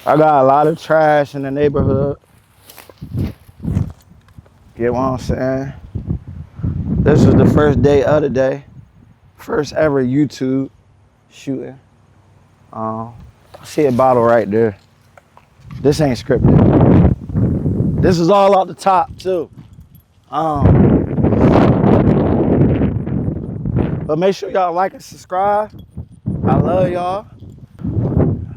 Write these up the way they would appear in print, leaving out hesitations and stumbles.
I got a lot of trash in the neighborhood. Get what I'm saying? This was the first day of the day. First ever YouTube shooting. I see a bottle right there. This ain't scripted. This is all off the top too. But make sure y'all like and subscribe. I love y'all.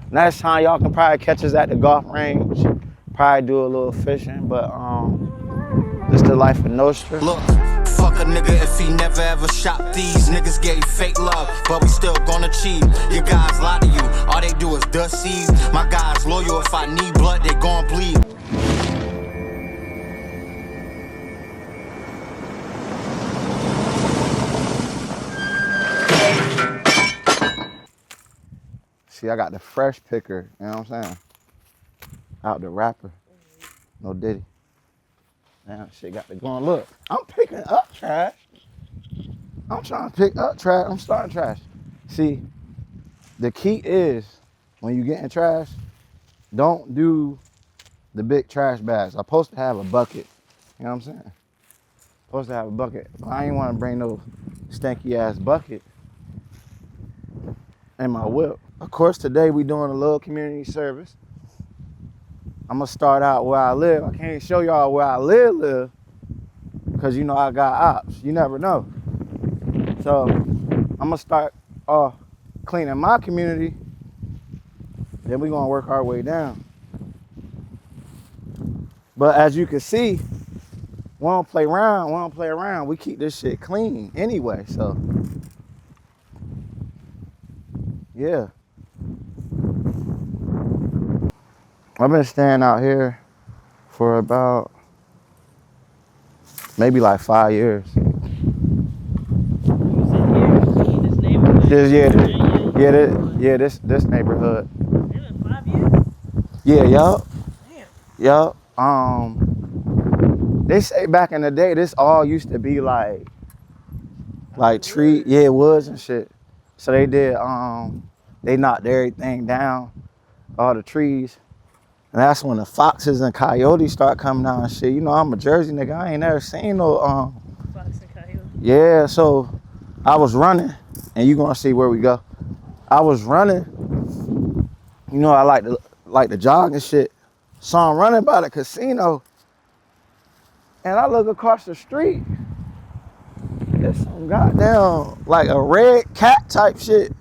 Next time y'all can probably catch us at the golf range. Probably do a little fishing, but this the life of Nostra. Look, fuck a nigga if he never ever shot these. Niggas gave fake love, but we still gonna cheat. Your guys lie to you, all they do is dust seeds. My guys loyal, if I need blood, they gon' bleed. See, I got the fresh picker, you know what I'm saying? Out the wrapper. No Diddy. Damn, shit got to going. Look, I'm picking up trash. I'm trying to pick up trash. I'm starting trash. See, the key is when you get in trash, don't do the big trash bags. I'm supposed to have a bucket. You know what I'm saying? Supposed to have a bucket. But I ain't want to bring no stanky ass bucket in my whip. Of course, today we doing a little community service. I'm gonna start out where I live. I can't show y'all where I live, because you know I got ops. You never know. So I'm gonna start cleaning my community. Then we're gonna work our way down. But as you can see, we don't play around. We keep this shit clean anyway, so yeah. I've been staying out here for about maybe like 5 years. This neighborhood. It's been 5 years? Yeah, yup. Damn. Yup. They say back in the day, this all used to be like tree, yeah, woods and shit. So they did, they knocked everything down, all the trees. And that's when the foxes and coyotes start coming out and shit. You know, I'm a Jersey nigga. I ain't never seen no, Fox and coyote. yeah, so I was running, and you gonna see where we go. I was running. You know, I like to jog and shit. So I'm running by the casino, and I look across the street. There's some goddamn, like a red cat type shit,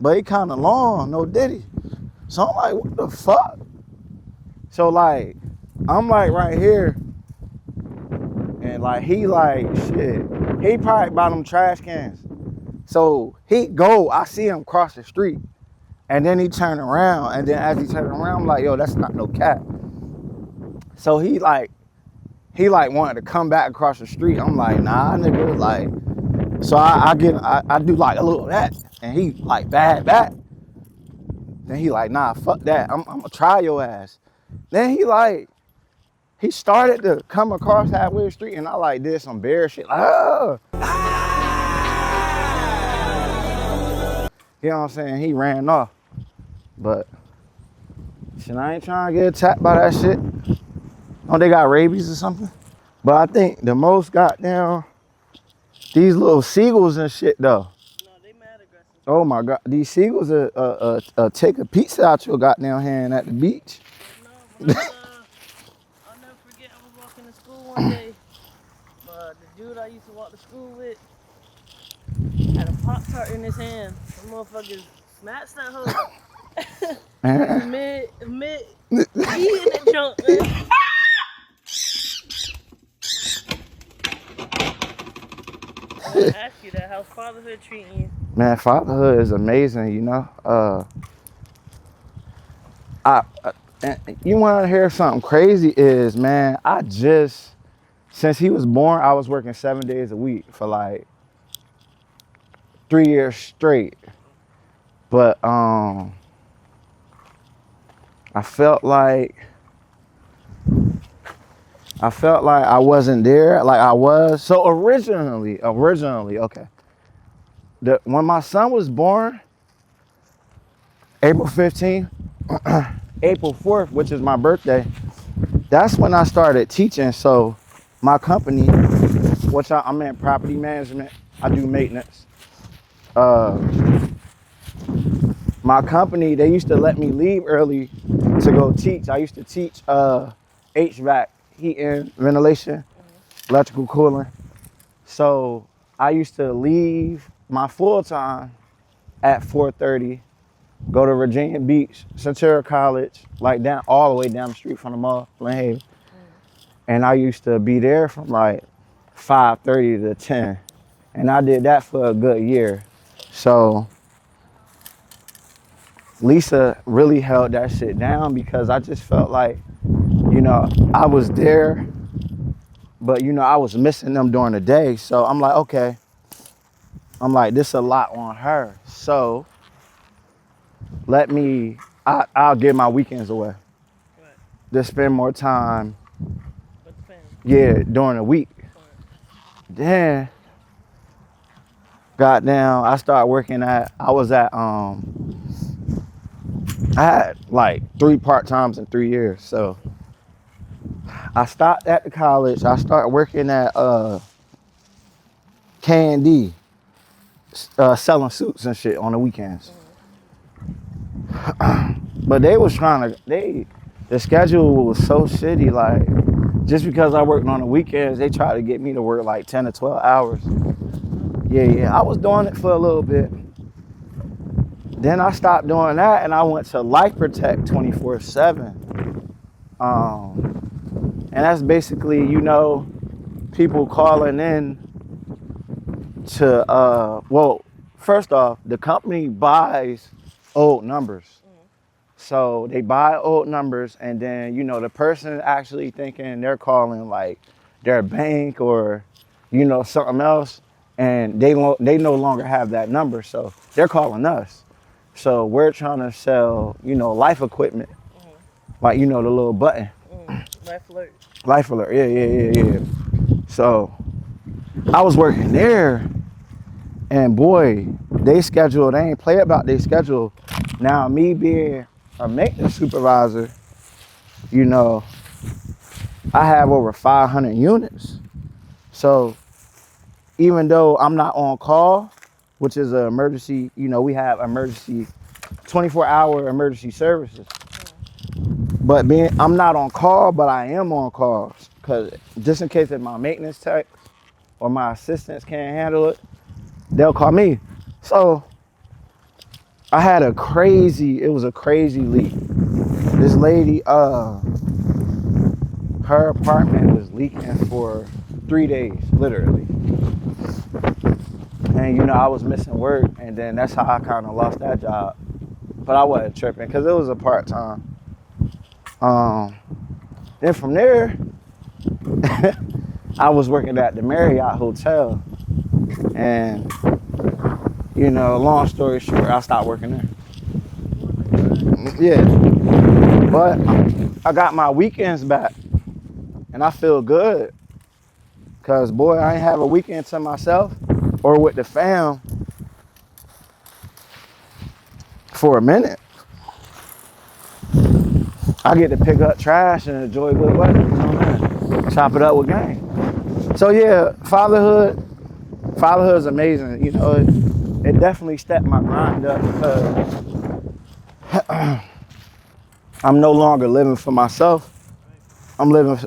but he kind of long, no Diddy. So I'm like, what the fuck? So like, I'm like right here, and like he like shit. He probably by them trash cans. So he go, I see him cross the street, and then he turn around, and then as he turn around, I'm like, yo, that's not no cat. So he like wanted to come back across the street. I'm like, nah, nigga, like. So I do like a little of that, and he like bad back. Then he like, nah, fuck that. I'm gonna try your ass. Then he started to come across halfway the street, and I like did some bear shit, like, oh. You know what I'm saying? He ran off. But shit, I ain't trying to get attacked by that shit. Oh, they got rabies or something? But I think the most goddamn, these little seagulls and shit though. No, they mad aggressive. Oh my God, these seagulls take a pizza out your goddamn hand at the beach. No, but I'll never forget, I was walking to school one day. The dude I used to walk to school with had a Pop-Tart in his hand. The motherfuckers smashed that hoe. mid eating that junk, man. I want to ask you that, how's fatherhood treating you? Man, fatherhood is amazing, you know. And you want to hear something crazy is, man, since he was born, I was working 7 days a week for like 3 years straight. But I felt like I wasn't there, like I was. So originally, okay. When my son was born, April 15th, April 4th, which is my birthday, that's when I started teaching. So my company, which I'm in property management, I do maintenance. My company, they used to let me leave early to go teach. I used to teach HVAC, heating, ventilation, electrical cooling. So I used to leave my full time at 4:30, go to Virginia Beach, Centura College, like down all the way down the street from the mall, Glen Haven. And I used to be there from like 5:30 to 10. And I did that for a good year. So Lisa really held that shit down because I just felt like, you know, I was there, but you know, I was missing them during the day. So I'm like, okay. I'm like, this is a lot on her. So I'll give my weekends away. Right. To spend more time, With the family. yeah, during the week. Right. Then, goddamn, I started working I had like 3 part-times in 3 years. So I stopped at the college. I started working at K&D, selling suits and shit on the weekends. But they was the schedule was so shitty. Like, just because I worked on the weekends, they tried to get me to work like 10 to 12 hours. Yeah, I was doing it for a little bit. Then I stopped doing that and I went to Life Protect 24/7. And that's basically, you know, people calling in to, well, first off, the company buys old numbers. So they buy old numbers and then, you know, the person actually thinking they're calling like their bank or, you know, something else, and they no longer have that number. So they're calling us. So we're trying to sell, you know, life equipment, like, you know, the little button. Life alert. Life alert, yeah. So I was working there, and boy, they ain't play about their schedule. Now, me being a maintenance supervisor, you know, I have over 500 units. So even though I'm not on call, which is an emergency, you know, we have emergency 24-hour emergency services. But I'm not on call, but I am on call, because just in case if my maintenance tech or my assistants can't handle it, they'll call me. So I had it was a crazy leak. This lady, her apartment was leaking for 3 days, literally. And you know, I was missing work, and then that's how I kind of lost that job. But I wasn't tripping because it was a part-time. Then from there, I was working at the Marriott Hotel, and you know, long story short, I stopped working there. Yeah, but I got my weekends back, and I feel good, cause boy, I ain't have a weekend to myself or with the fam for a minute. I get to pick up trash and enjoy good weather, you know what I mean? Chop it up with gang. So yeah, fatherhood is amazing. You know, it definitely stepped my grind up because I'm no longer living for myself. I'm living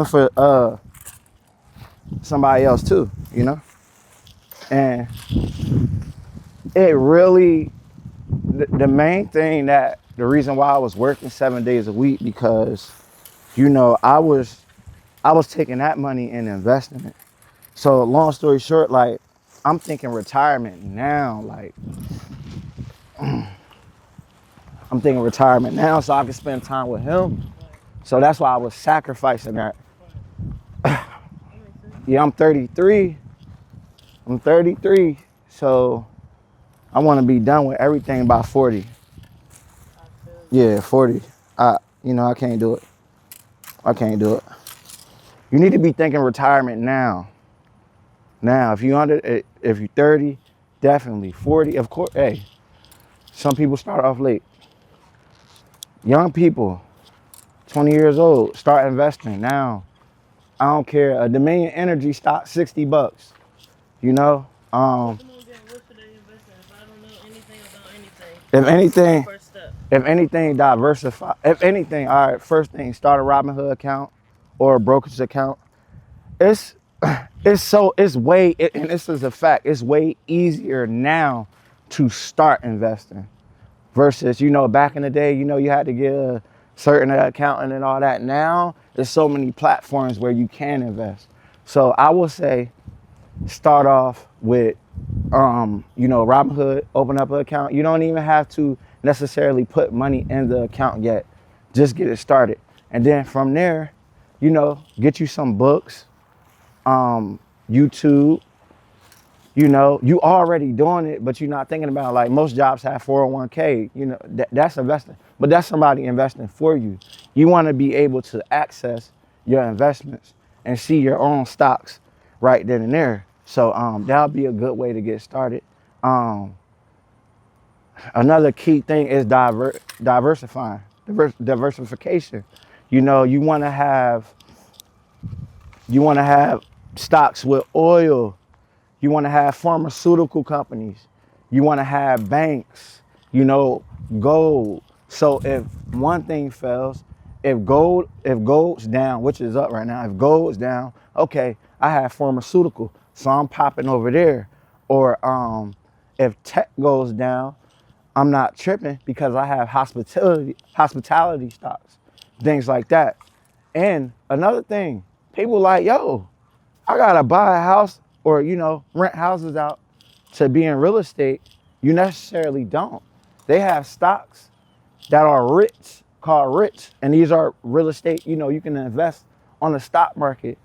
for somebody else too, you know? And it really, the main thing the reason why I was working 7 days a week, because, you know, I was taking that money and investing it. So long story short, like, I'm thinking retirement now, like, I'm thinking retirement now so I can spend time with him. So that's why I was sacrificing that. Yeah, I'm 33. So I want to be done with everything by 40. Yeah, 40. I can't do it. You need to be thinking retirement now. Now, if you're 30, definitely 40. Of course, hey, some people start off late. young people, 20 years old, start investing now. I don't care. A Dominion Energy stock, $60. You know, Put them on game. What should they invest in? If I don't know anything about anything, if what's my anything, first step? if anything, diversify. If anything, all right. First thing, start a Robinhood account or a brokerage account. It's it's way and this is a fact. It's way easier now to start investing versus back in the day. You had to get a certain accountant and all that. Now there's so many platforms where you can invest. So I will say start off with Robinhood, open up an account. You don't even have to necessarily put money in the account yet. Just get it started. And then from there, get you some books, YouTube. You already doing it, but you're not thinking about, like, most jobs have 401k. That's investing, but that's somebody investing for you. You want to be able to access your investments and see your own stocks right then and there. So that'll be a good way to get started. Another key thing is diversifying, diversification. You want to have stocks with oil. You want to have pharmaceutical companies. You want to have banks, gold. So if one thing fails, if gold's down, which is up right now, if gold's down, okay, I have pharmaceutical, so I'm popping over there. Or if tech goes down, I'm not tripping because I have hospitality stocks, things like that. And another thing, people like, yo, I gotta buy a house or rent houses out to be in real estate. You necessarily don't. They have stocks that are rich, called rich, and these are real estate. You can invest on the stock market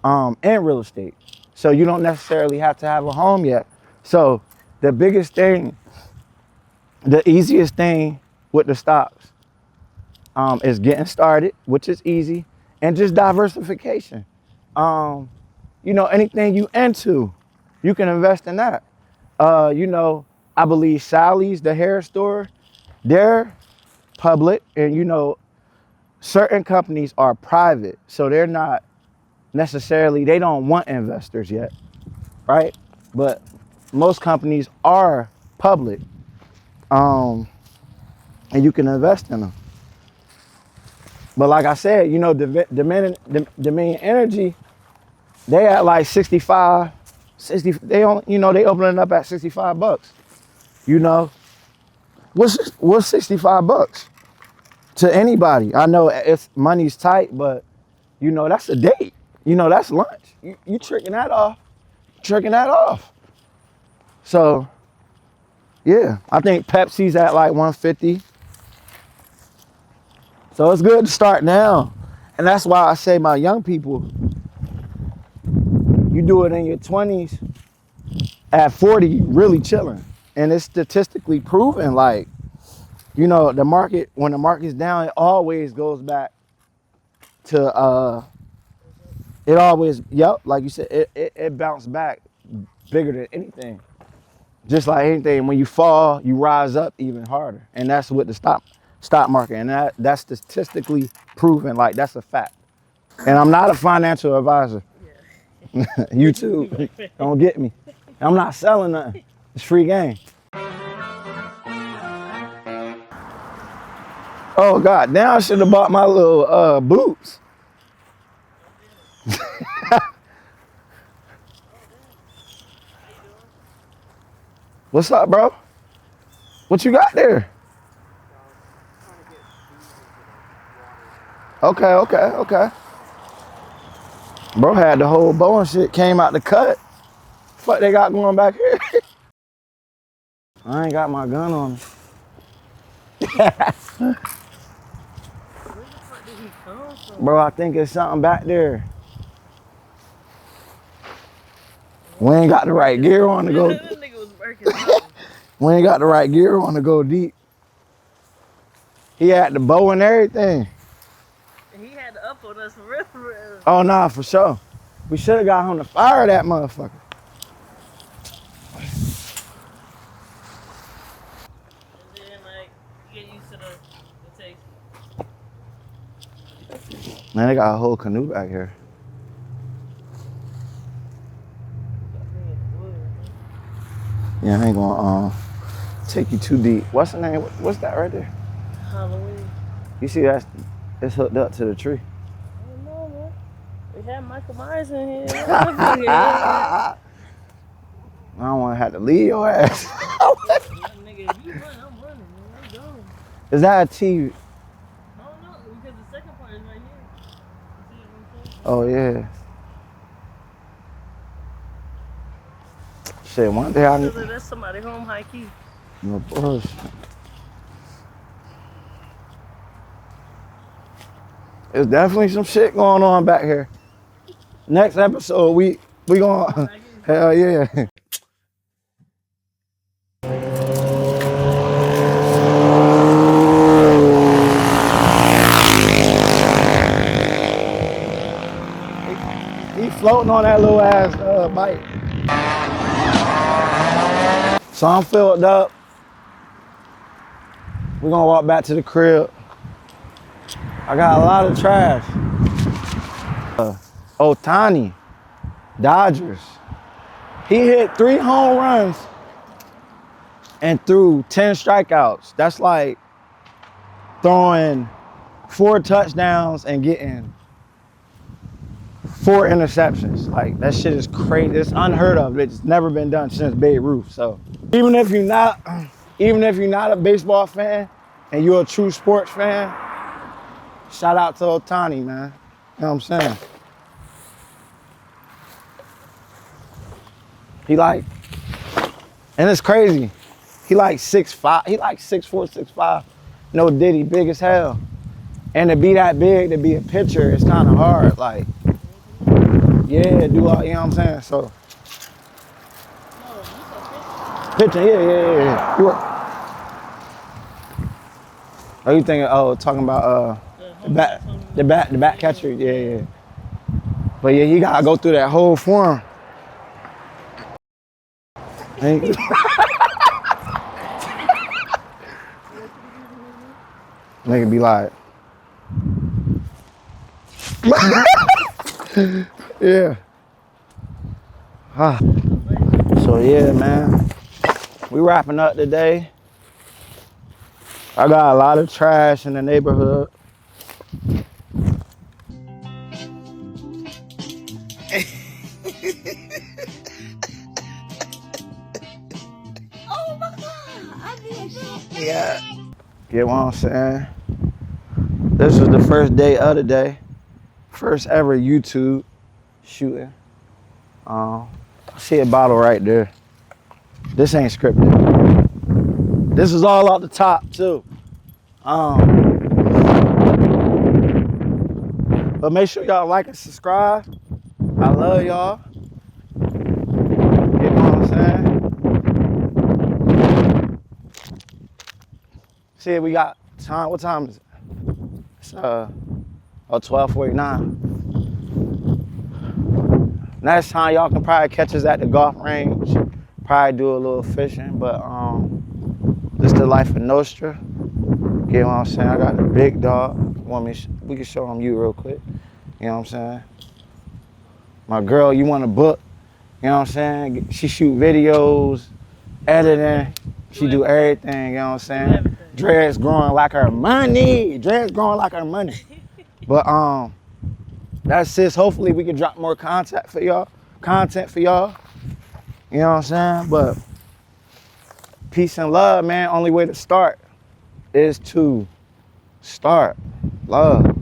and real estate. So you don't necessarily have to have a home yet. So the biggest thing, the easiest thing with the stocks is getting started, which is easy, and just diversification. Anything you into, you can invest in that. I believe Sally's, the hair store, they're public, and certain companies are private, so they're not necessarily, they don't want investors yet, right? But most companies are public, and you can invest in them. But like I said, Dominion Energy, they at like 65, 60. They opening up at $65. What's $65 to anybody? I know it's money's tight, but that's a date. That's lunch. You tricking that off. So yeah, I think Pepsi's at like 150. So it's good to start now. And that's why I say, my young people, you do it in your 20s, at 40, really chilling. And it's statistically proven, like, the market, when the market's down, it always goes back to, like you said, it bounced back bigger than anything. Just like anything, when you fall, you rise up even harder. And that's with the stock market. And that's statistically proven, like, that's a fact. And I'm not a financial advisor. Yeah. You too. Don't get me. I'm not selling nothing. It's free game. Oh God, now I should have bought my little boots. What's up, bro? What you got there? Okay. Bro had the whole bow and shit, came out the cut. Fuck they got going back here? I ain't got my gun on me. Where the fuck did he come from? Bro, I think it's something back there. We ain't got the right gear on to go. That nigga was working something. We ain't got the right gear on to go deep. He had the bow and everything. And he had to up on us for real. Oh nah, for sure. We should have got him to fire that motherfucker. And then, like, you get used to the taste. Man, they got a whole canoe back here. Yeah, I ain't gonna take you too deep. What's the name? What's that right there? Halloween. You see that's it's hooked up to the tree. I don't know, man. We had Michael Myers in here. I don't want to have to leave your ass. Nigga, if you run, I'm running, man. I'm going. Is that a TV? I don't know, because the second part is right here. You see what I'm saying? Oh yeah. Shit, one day I need. That's somebody home high key. No bullshit. There's definitely some shit going on back here. Next episode, we gonna hell yeah. He floating on that little ass bike. So I'm filled up. We're gonna walk back to the crib. I got a lot of trash. Otani, Dodgers. He hit 3 home runs and threw 10 strikeouts. That's like throwing 4 touchdowns and getting 4 interceptions. Like, that shit is crazy. It's unheard of. It's never been done since Babe Ruth. So even if you're not a baseball fan and you're a true sports fan, shout out to Otani, man. You know what I'm saying? He like, and it's crazy. He like 6'5". He like 6'4", 6'5". No Diddy, big as hell. And to be that big, to be a pitcher, it's kind of hard. Like, yeah, do all, you know what I'm saying? So, pitching, yeah. You were, oh, you thinking? Oh, talking about the back catcher, yeah. But yeah, you gotta go through that whole form. Nigga be like, yeah. So yeah, man, we wrapping up today. I got a lot of trash in the neighborhood. Oh my God, I did that. Yeah. Get what I'm saying? This was the first day of the day. First ever YouTube shooting. I see a bottle right there. This ain't scripted. This is all off the top too. But make sure y'all like and subscribe. I love y'all. You know what I'm saying? See, we got time. What time is it? It's 12:49. Next time y'all can probably catch us at the golf range. Probably do a little fishing, but this the life of Nostra. Get what I'm saying? I got the big dog. We can show him you real quick. You know what I'm saying? My girl, you want a book? You know what I'm saying? She shoot videos, editing. She do everything. You know what I'm saying? Dreads growing like her money. Dreads growing like her money. But that's sis. Hopefully we can drop more content for y'all. You know what I'm saying? But peace and love, man. Only way to start is to start love.